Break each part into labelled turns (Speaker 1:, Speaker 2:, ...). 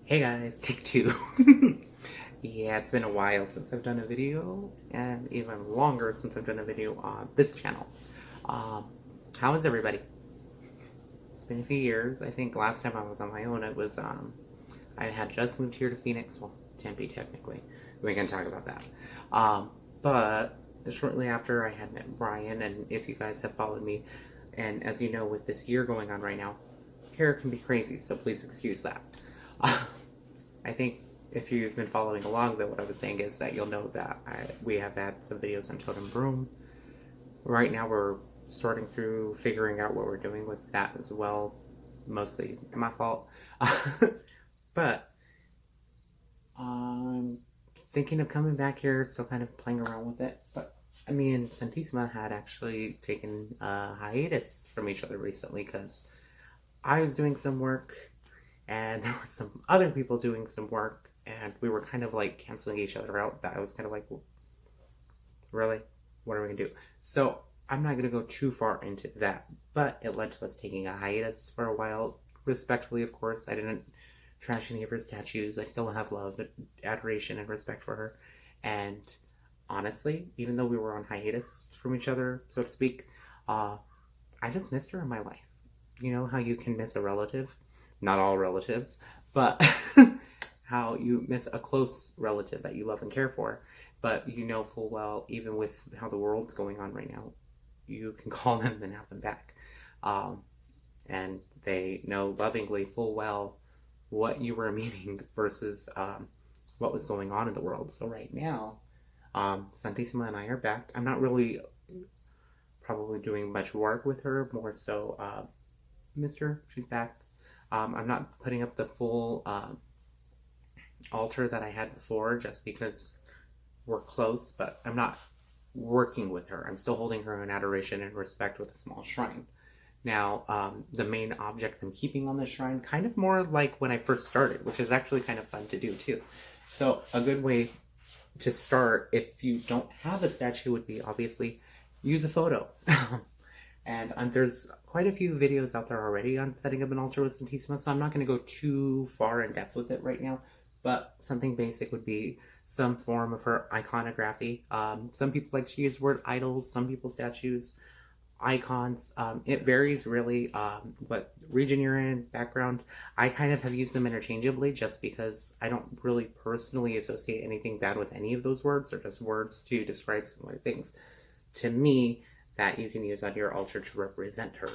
Speaker 1: Hey guys, take two. Yeah, it's been a while since I've done a video, and even longer since I've done a video on this channel. Um, how is everybody? It's been a few years. I think last time I was on my own, I had just moved here to Phoenix, well, Tempe technically. We can talk about that. But shortly after, I had met Brian, and if you guys have followed me, and as you know, with this year going on right now, hair can be crazy, so please excuse that. I think if you've been following along, though, what I was saying is that you'll know that we have had some videos on Totem Broom. Right now, we're sorting through figuring out what we're doing with that as well. Mostly my fault. But I'm thinking of coming back here, still kind of playing around with it. But I mean, Santisima had actually taken a hiatus from each other recently because I was doing some work and there were some other people doing some work, and we were kind of like canceling each other out. That I was kind of like, really, what are we gonna do? So I'm not gonna go too far into that, but it led to us taking a hiatus for a while. Respectfully, of course, I didn't trash any of her statues. I still have love, adoration, and respect for her. And honestly, even though we were on hiatus from each other, so to speak, uh, I just missed her in my life. You know how you can miss a relative? Not all relatives, but how you miss a close relative that you love and care for, but you know full well, even with how the world's going on right now, you can call them and have them back. Um, and they know lovingly full well what you were meaning versus what was going on in the world. So right now, Santissima and I are back. I'm not really probably doing much work with her, more so Mr. She's back. I'm not putting up the full altar that I had before just because we're close, but I'm not working with her. I'm still holding her in adoration and respect with a small shrine. Now, the main objects I'm keeping on the shrine, kind of more like when I first started, which is actually kind of fun to do too. So, a good way to start, if you don't have a statue, would be obviously use a photo. And there's quite a few videos out there already on setting up an altar with Santissima, so I'm not going to go too far in depth with it right now. But something basic would be some form of her iconography. Some people like to use the word idols, some people statues, icons. It varies really what region you're in, background. I kind of have used them interchangeably just because I don't really personally associate anything bad with any of those words. They're just words to describe similar things. To me, that you can use on your altar to represent her.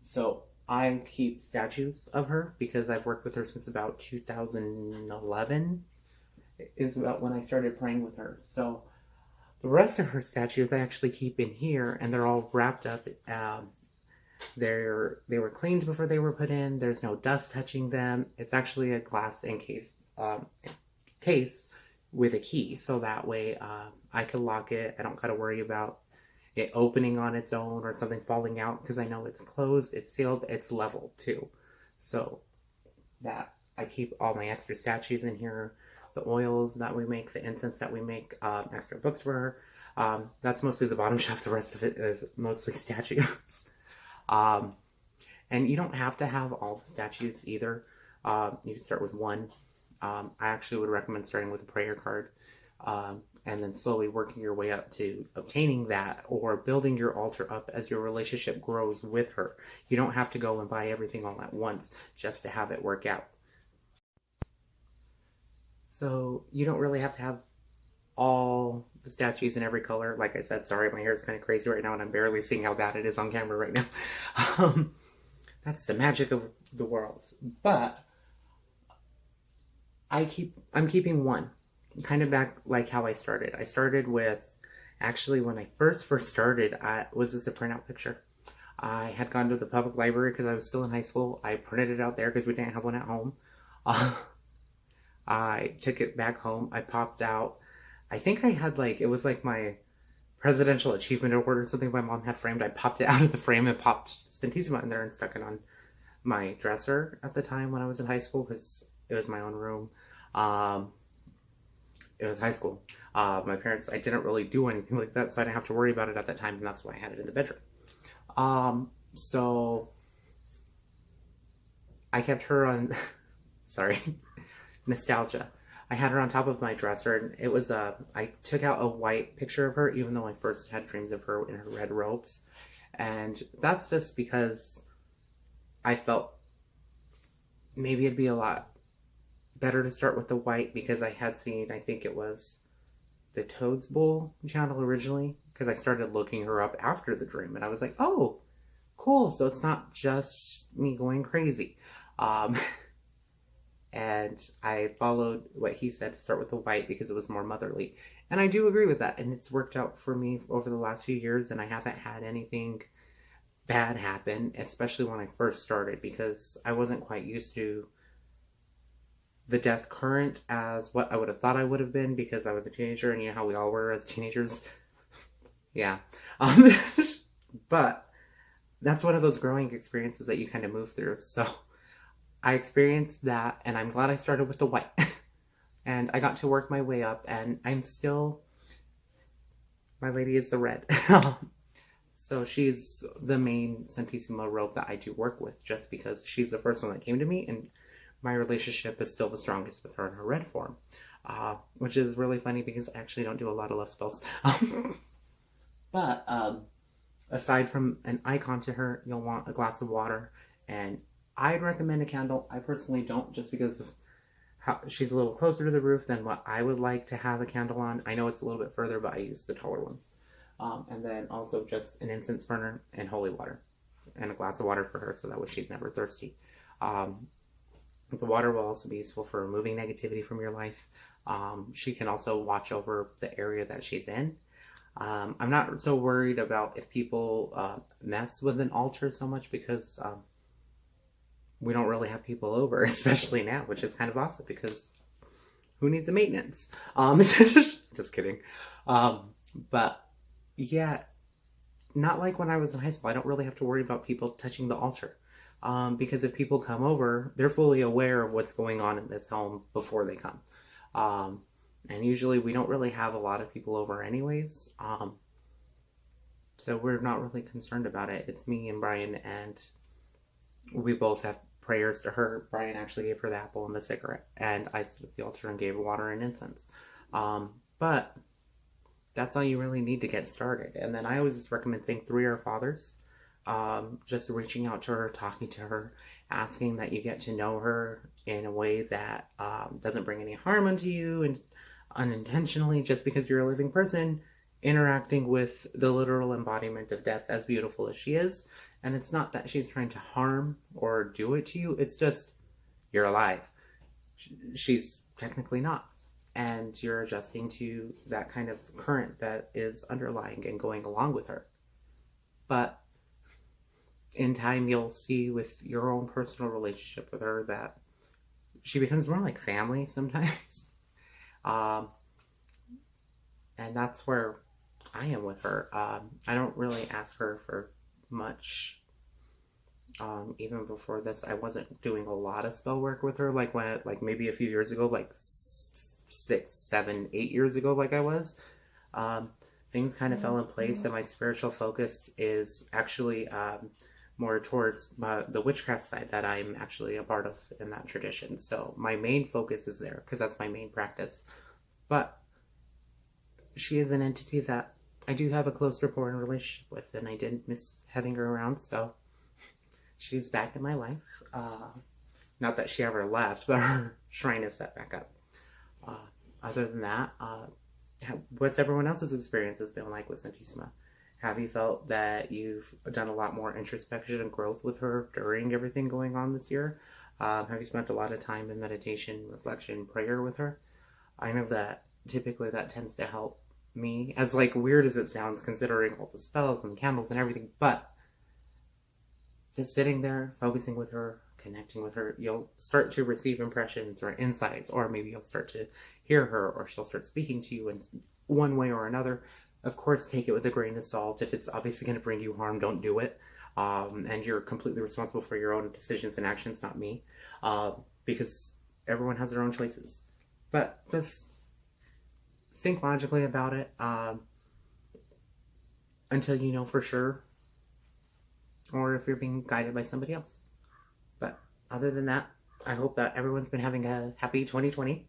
Speaker 1: So I keep statues of her because I've worked with her since about 2011 is about when I started praying with her. So the rest of her statues I actually keep in here, and they're all wrapped up. They were cleaned before they were put in. There's no dust touching them. It's actually a glass encased case with a key, so that way I can lock it. I don't gotta worry about it opening on its own or something falling out because I know it's closed, it's sealed, it's level too. So that I keep all my extra statues in here, the oils that we make, the incense that we make, extra books for her. That's mostly the bottom shelf. The rest of it is mostly statues. um, and you don't have to have all the statues either. You can start with one. I actually would recommend starting with a prayer card. And then slowly working your way up to obtaining that or building your altar up as your relationship grows with her. You don't have to go and buy everything all at once just to have it work out. So you don't really have to have all the statues in every color. Like I said, sorry, my hair is kind of crazy right now and I'm barely seeing how bad it is on camera right now. That's the magic of the world. But I'm keeping one. Kind of back like how I started. I started with, actually when I first started, I was this a printout picture. I had gone to the public library because I was still in high school. I printed it out there because we didn't have one at home. I took it back home. I popped out. I think I had like, it was like my presidential achievement award or something my mom had framed. I popped it out of the frame and popped Santissima in there and stuck it on my dresser at the time when I was in high school because it was my own room. It was high school. My parents, I didn't really do anything like that, so I didn't have to worry about it at that time, and that's why I had it in the bedroom. So I kept her on sorry, nostalgia. I had her on top of my dresser, and it was I took out a white picture of her, even though I first had dreams of her in her red robes, and that's just because I felt maybe it'd be a lot better to start with the white because I had seen, I think it was the Toads Bowl channel originally, because I started looking her up after the dream, and I was like, oh, cool, so it's not just me going crazy. Um, and I followed what he said to start with the white because it was more motherly. And I do agree with that, and it's worked out for me over the last few years, and I haven't had anything bad happen, especially when I first started, because I wasn't quite used to the death current as what I would have thought I would have been because I was a teenager, and you know how we all were as teenagers. Yeah. Um, but that's one of those growing experiences that you kind of move through. So I experienced that, and I'm glad I started with the white. And I got to work my way up, and I'm still... My lady is the red. So she's the main Santissima robe that I do work with, just because she's the first one that came to me, and my relationship is still the strongest with her in her red form. Which is really funny because I actually don't do a lot of love spells. But aside from an icon to her, you'll want a glass of water, and I'd recommend a candle. I personally don't, just because of how she's a little closer to the roof than what I would like to have a candle on. I know it's a little bit further, but I use the taller ones. And then also just an incense burner and holy water, and a glass of water for her, so that way she's never thirsty. The water will also be useful for removing negativity from your life. She can also watch over the area that she's in. I'm not so worried about if people mess with an altar so much, because we don't really have people over, especially now, which is kind of awesome because who needs a maintenance? Just kidding. But yeah, not like when I was in high school. I don't really have to worry about people touching the altar. Because if people come over, they're fully aware of what's going on in this home before they come. And usually we don't really have a lot of people over anyways. So we're not really concerned about it. It's me and Brian, and we both have prayers to her. Brian actually gave her the apple and the cigarette, and I stood at the altar and gave her water and incense. But that's all you really need to get started. And then I always just recommend saying 3 Our Fathers. Just reaching out to her, talking to her, asking that you get to know her in a way that doesn't bring any harm unto you, and unintentionally, just because you're a living person, interacting with the literal embodiment of death, as beautiful as she is. And it's not that she's trying to harm or do it to you, it's just you're alive. She's technically not. And you're adjusting to that kind of current that is underlying and going along with her. But in time, you'll see with your own personal relationship with her that she becomes more like family sometimes. And that's where I am with her. I don't really ask her for much. Even before this, I wasn't doing a lot of spell work with her, like maybe a few years ago, like 6, 7, 8 years ago, like I was. Things kind of fell in place, and my spiritual focus is actually more towards the witchcraft side that I'm actually a part of in that tradition. So my main focus is there, because that's my main practice. But she is an entity that I do have a close rapport and relationship with, and I didn't miss having her around, so she's back in my life. Not that she ever left, but her shrine is set back up. Other than that, what's everyone else's experiences been like with Santissima? Have you felt that you've done a lot more introspection and growth with her during everything going on this year? Have you spent a lot of time in meditation, reflection, prayer with her? I know that typically that tends to help me, as like weird as it sounds considering all the spells and candles and everything, but just sitting there, focusing with her, connecting with her, you'll start to receive impressions or insights, or maybe you'll start to hear her, or she'll start speaking to you in one way or another. Of course, take it with a grain of salt. If it's obviously going to bring you harm, don't do it. And you're completely responsible for your own decisions and actions, not me. Because everyone has their own choices. But just think logically about it until you know for sure. Or if you're being guided by somebody else. But other than that, I hope that everyone's been having a happy 2020.